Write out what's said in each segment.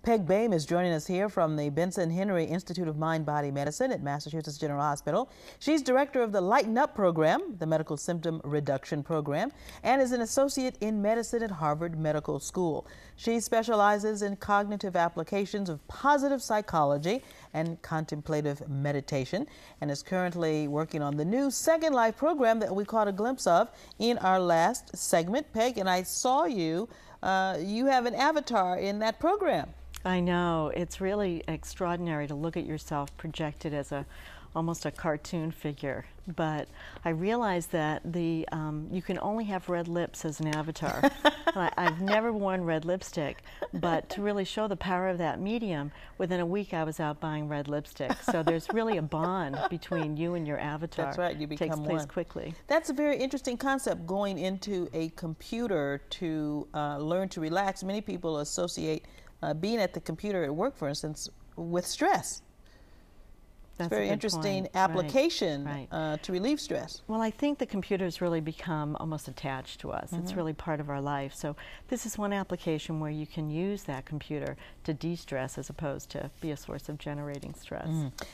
Peg Boehm is joining us here from the Benson Henry Institute of Mind-Body Medicine at Massachusetts General Hospital. She's director of the Lighten Up program, the Medical Symptom Reduction program, and is an associate in medicine at Harvard Medical School. She specializes in cognitive applications of positive psychology and contemplative meditation, and is currently working on the new Second Life program that we caught a glimpse of in our last segment. Peg, and I saw you, you have an avatar in that program. I know. It's really extraordinary to look at yourself projected as almost a cartoon figure. But I realized that you can only have red lips as an avatar. I've never worn red lipstick, but to really show the power of that medium, within a week I was out buying red lipstick. So there's really a bond between you and your avatar. That's right, you become one. Takes place one. quickly. That's a very interesting concept, going into a computer to learn to relax. Many people associate being at the computer at work, for instance, with stress. That's a very interesting point. Application Right. To relieve stress. Well, I think the computers really become almost attached to us. It's really part of our life. So this is one application where you can use that computer to de-stress as opposed to be a source of generating stress.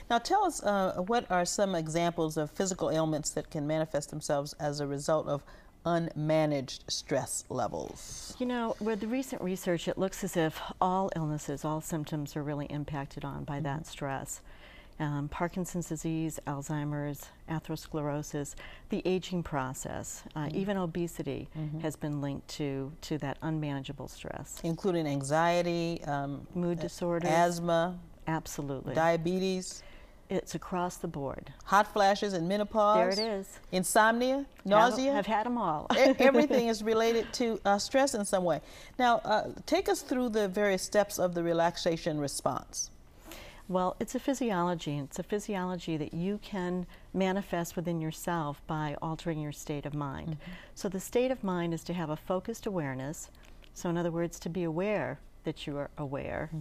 Now tell us, what are some examples of physical ailments that can manifest themselves as a result of unmanaged stress levels? You know, with the recent research, it looks as if all illnesses, all symptoms are really impacted on by that stress. Parkinson's disease, Alzheimer's, atherosclerosis, the aging process, even obesity has been linked to that unmanageable stress. Including anxiety, mood disorders, asthma, absolutely, diabetes. It's across the board. Hot flashes and menopause. There it is. Insomnia, nausea. I've had them all. Everything is related to stress in some way. Now, take us through the various steps of the relaxation response. Well, it's a physiology. It's a physiology that you can manifest within yourself by altering your state of mind. So the state of mind is to have a focused awareness. So in other words, to be aware that you are aware,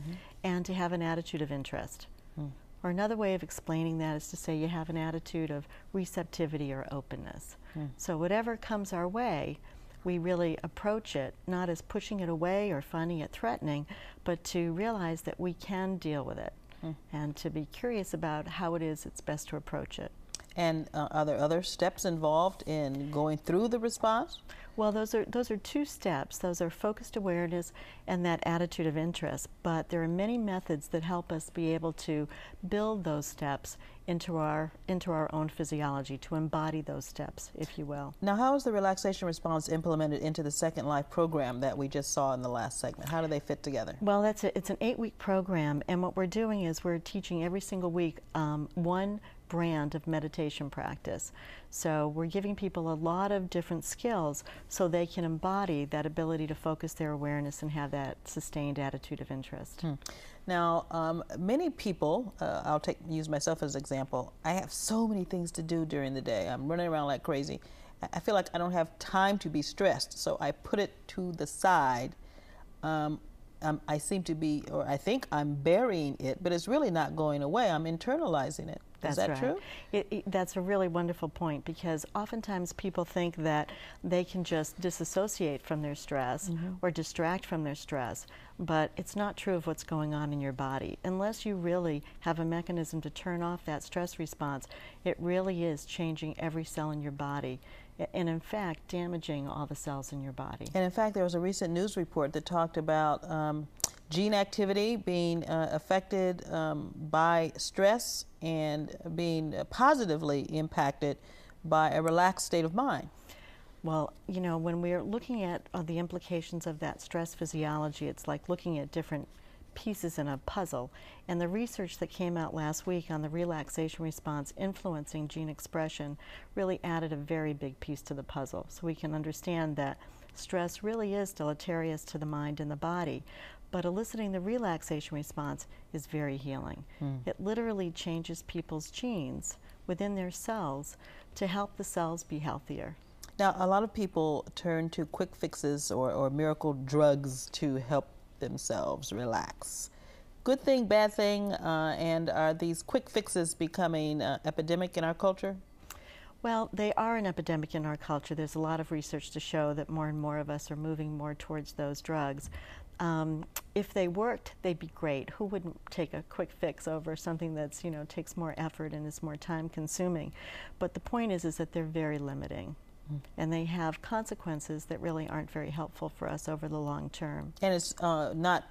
and to have an attitude of interest. Or another way of explaining that is to say you have an attitude of receptivity or openness. So whatever comes our way, we really approach it not as pushing it away or finding it threatening, but to realize that we can deal with it and to be curious about how it is it's best to approach it. And are there other steps involved in going through the response? Well, those are two steps. Those are focused awareness and that attitude of interest. But there are many methods that help us be able to build those steps into our own physiology, to embody those steps, if you will. Now, how is the relaxation response implemented into the Second Life program that we just saw in the last segment? How do they fit together? Well, it's an 8-week program, and what we're doing is we're teaching every single week one brand of meditation practice. So we're giving people a lot of different skills so they can embody that ability to focus their awareness and have that sustained attitude of interest. Now, many people, I'll use myself as an example, I have so many things to do during the day. I'm running around like crazy. I feel like I don't have time to be stressed, so I put it to the side. I seem to be, or I think I'm burying it, but it's really not going away. I'm internalizing it. Is that true? That's a really wonderful point, because oftentimes people think that they can just disassociate from their stress or distract from their stress, but it's not true of what's going on in your body. Unless you really have a mechanism to turn off that stress response, it really is changing every cell in your body, and in fact damaging all the cells in your body. And in fact, there was a recent news report that talked about gene activity being affected by stress and being positively impacted by a relaxed state of mind. Well, you know, when we're looking at the implications of that stress physiology, it's like looking at different pieces in a puzzle. And the research that came out last week on the relaxation response influencing gene expression really added a very big piece to the puzzle. So we can understand that stress really is deleterious to the mind and the body, but eliciting the relaxation response is very healing. It literally changes people's genes within their cells to help the cells be healthier. Now, a lot of people turn to quick fixes or miracle drugs to help themselves relax. Good thing, bad thing, and are these quick fixes becoming epidemic in our culture? Well, they are an epidemic in our culture. There's a lot of research to show that more and more of us are moving more towards those drugs. If they worked, they'd be great. Who wouldn't take a quick fix over something that's, takes more effort and is more time consuming? But the point is that they're very limiting. And they have consequences that really aren't very helpful for us over the long term. And it's not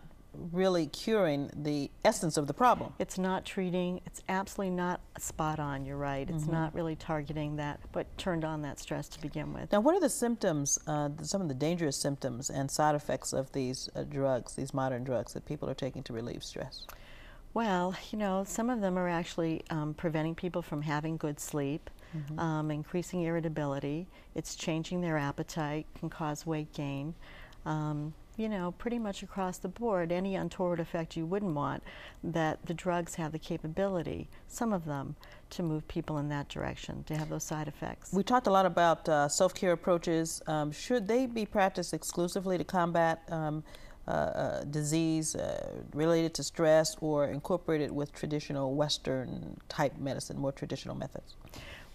really curing the essence of the problem. It's not treating, it's absolutely not spot on, you're right. It's not really targeting that, but turned on that stress to begin with. Now, what are the symptoms, some of the dangerous symptoms and side effects of these drugs, these modern drugs that people are taking to relieve stress? Well, some of them are actually preventing people from having good sleep, increasing irritability. It's changing their appetite, can cause weight gain. Pretty much across the board, any untoward effect you wouldn't want, that the drugs have the capability, some of them, to move people in that direction, to have those side effects. We talked a lot about self-care approaches. Should they be practiced exclusively to combat disease related to stress, or incorporated with traditional Western type medicine, more traditional methods?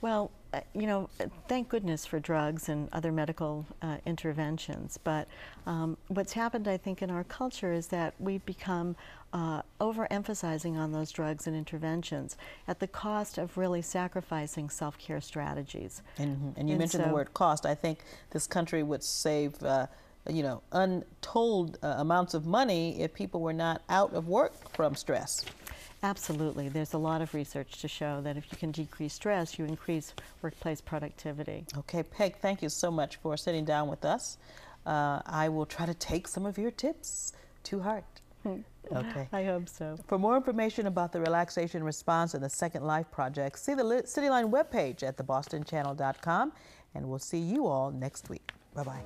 Well, thank goodness for drugs and other medical interventions, but what's happened, I think, in our culture is that we've become overemphasizing on those drugs and interventions at the cost of really sacrificing self-care strategies. And you mentioned the word cost. I think this country would save untold amounts of money if people were not out of work from stress. Absolutely. There's a lot of research to show that if you can decrease stress, you increase workplace productivity. Okay, Peg, thank you so much for sitting down with us. I will try to take some of your tips to heart. Okay. I hope so. For more information about the relaxation response and the Second Life Project, see the CityLine webpage at thebostonchannel.com, and we'll see you all next week. Bye-bye.